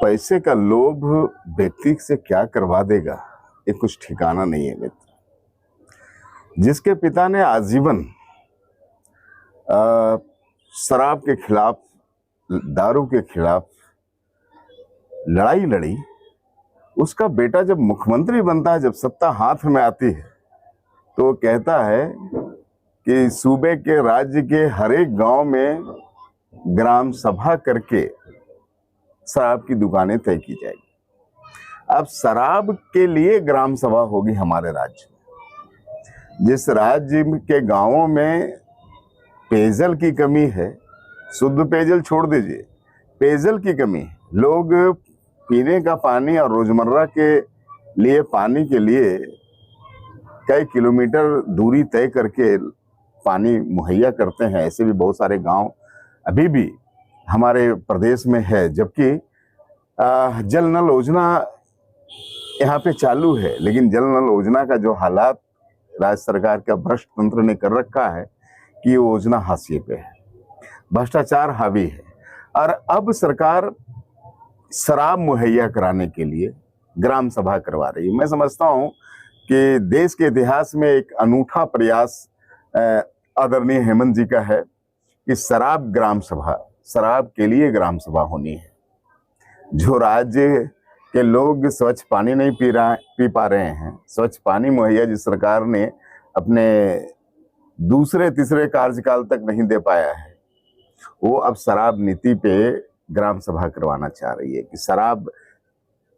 पैसे का लोभ व्यक्ति से क्या करवा देगा, ये कुछ ठिकाना नहीं है मित्र। जिसके पिता ने आजीवन शराब के खिलाफ, दारू के खिलाफ लड़ाई लड़ी, उसका बेटा जब मुख्यमंत्री बनता है, जब सत्ता हाथ में आती है, तो वो कहता है कि सूबे के, राज्य के हर एक गांव में ग्राम सभा करके शराब की दुकानें तय की जाएगी। अब शराब के लिए ग्राम सभा होगी हमारे राज्य में। जिस राज्य के गांवों में पेयजल की कमी है, शुद्ध पेयजल छोड़ दीजिए, पेयजल की कमी है, लोग पीने का पानी और रोजमर्रा के लिए पानी के लिए कई किलोमीटर दूरी तय करके पानी मुहैया करते हैं। ऐसे भी बहुत सारे गांव अभी भी हमारे प्रदेश में है, जबकि जल नल योजना यहाँ पे चालू है, लेकिन जल नल योजना का जो हालात राज्य सरकार का भ्रष्ट तंत्र ने कर रखा है कि ये योजना हाशिए पे है, भ्रष्टाचार हावी है। और अब सरकार शराब मुहैया कराने के लिए ग्राम सभा करवा रही है। मैं समझता हूँ कि देश के इतिहास में एक अनूठा प्रयास आदरणीय हेमंत जी का है कि शराब ग्राम सभा, शराब के लिए ग्राम सभा होनी है। जो राज्य के लोग स्वच्छ पानी नहीं पी पा रहे हैं, स्वच्छ पानी मुहैया जिस सरकार ने अपने दूसरे तीसरे कार्यकाल तक नहीं दे पाया है, वो अब शराब नीति पे ग्राम सभा करवाना चाह रही है कि शराब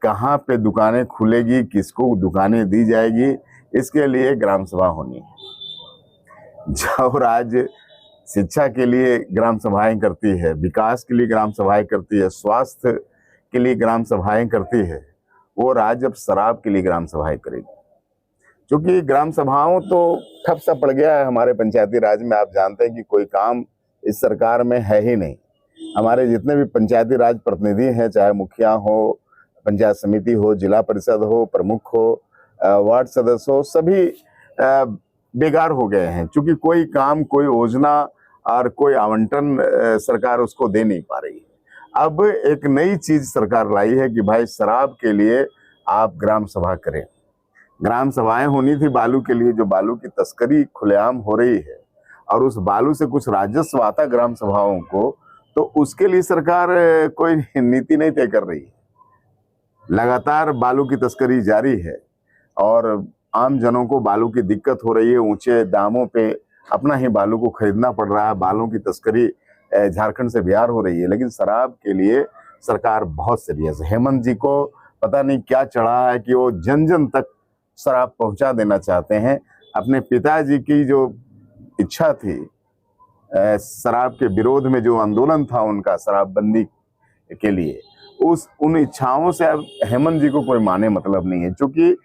कहाँ पे दुकानें खुलेगी, किसको दुकानें दी जाएगी, इसके लिए ग्राम सभा होनी है। जो राज्य शिक्षा के लिए ग्राम सभाएं करती है, विकास के लिए ग्राम सभाएं करती है, स्वास्थ्य के लिए ग्राम सभाएं करती है, वो राज्य अब शराब के लिए ग्राम सभाएं करेगी। क्योंकि ग्राम सभाओं तो ठप सा पड़ गया है हमारे पंचायती राज में। आप जानते हैं कि कोई काम इस सरकार में है ही नहीं। हमारे जितने भी पंचायती राज प्रतिनिधि हैं, चाहे मुखिया हो, पंचायत समिति हो, जिला परिषद हो, प्रमुख हो, वार्ड सदस्य हो, सभी बेकार हो गए हैं, क्योंकि कोई काम, कोई योजना और कोई आवंटन सरकार उसको दे नहीं पा रही है। अब एक नई चीज सरकार लाई है कि भाई शराब के लिए आप ग्राम सभा करें। ग्राम सभाएं होनी थी बालू के लिए, जो बालू की तस्करी खुलेआम हो रही है और उस बालू से कुछ राजस्व आता ग्राम सभाओं को, तो उसके लिए सरकार कोई नीति नहीं तय कर रही है। लगातार बालू की तस्करी जारी है और आम जनों को बालू की दिक्कत हो रही है। ऊंचे दामों पे अपना ही बालू को खरीदना पड़ रहा है। बालू की तस्करी झारखंड से बिहार हो रही है, लेकिन शराब के लिए सरकार बहुत सीरियस है। हेमंत जी को पता नहीं क्या चढ़ा है कि वो जन जन तक शराब पहुंचा देना चाहते हैं। अपने पिताजी की जो इच्छा थी, शराब के विरोध में जो आंदोलन था उनका शराबबंदी के लिए, उन इच्छाओं से अब हेमंत जी को कोई माने मतलब नहीं है। क्योंकि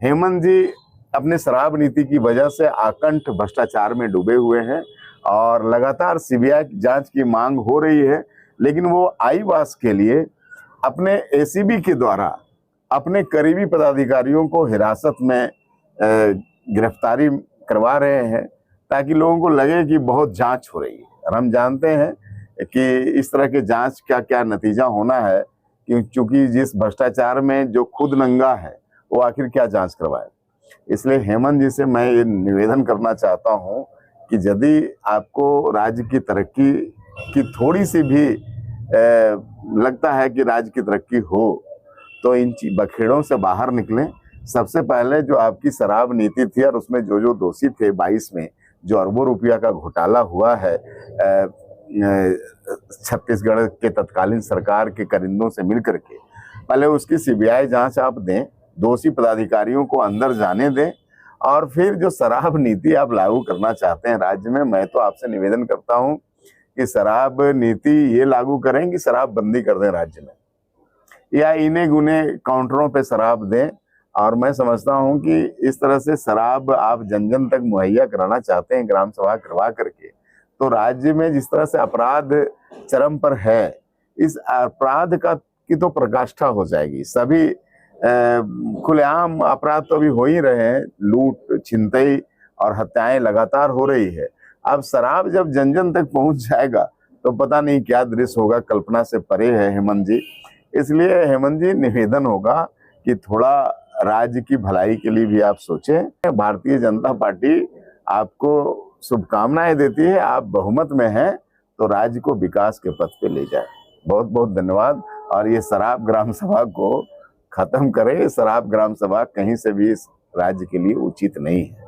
हेमंत जी अपने शराब नीति की वजह से आकंठ भ्रष्टाचार में डूबे हुए हैं और लगातार सीबीआई जांच की मांग हो रही है, लेकिन वो आईवास के लिए अपने एसीबी के द्वारा अपने करीबी पदाधिकारियों को हिरासत में गिरफ्तारी करवा रहे हैं, ताकि लोगों को लगे कि बहुत जांच हो रही है। और हम जानते हैं कि इस तरह के जांच का क्या नतीजा होना है, क्योंकि जिस भ्रष्टाचार में जो खुद नंगा है वो आखिर क्या जांच करवाए। इसलिए हेमंत जी से मैं ये निवेदन करना चाहता हूं कि यदि आपको राज्य की तरक्की की थोड़ी सी भी लगता है कि राज्य की तरक्की हो, तो इन बखेड़ों से बाहर निकलें। सबसे पहले जो आपकी शराब नीति थी और उसमें जो जो दोषी थे 22 में जो अरबों रुपया का घोटाला हुआ है छत्तीसगढ़ के तत्कालीन सरकार के करिंदों से मिलकर के, पहले उसकी सीबीआई जांच आप दें, दोषी पदाधिकारियों को अंदर जाने दें, और फिर जो शराब नीति आप लागू करना चाहते हैं राज्य में, मैं तो आपसे निवेदन करता हूं कि शराब नीति ये लागू करें कि शराब बंदी कर दें राज्य में, या इन्हें गुने काउंटरों पे शराब दें। और मैं समझता हूं कि इस तरह से शराब आप जन जन तक मुहैया कराना चाहते हैं ग्राम सभा करवा करके, तो राज्य में जिस तरह से अपराध चरम पर है, इस अपराध की तो प्रकाष्ठा हो जाएगी। सभी खुलेआम अपराध तो अभी हो ही रहे हैं, लूट, छिनतई और हत्याएं लगातार हो रही है। अब शराब जब जन जन तक पहुंच जाएगा तो पता नहीं क्या दृश्य होगा, कल्पना से परे है हेमंत जी। इसलिए हेमंत जी, निवेदन होगा कि थोड़ा राज्य की भलाई के लिए भी आप सोचें। भारतीय जनता पार्टी आपको शुभकामनाएं देती है। आप बहुमत में हैं तो राज्य को विकास के पथ पे ले जाए। बहुत बहुत धन्यवाद। और ये शराब ग्राम सभा को खत्म करें। शराब ग्राम सभा कहीं से भी इस राज्य के लिए उचित नहीं है।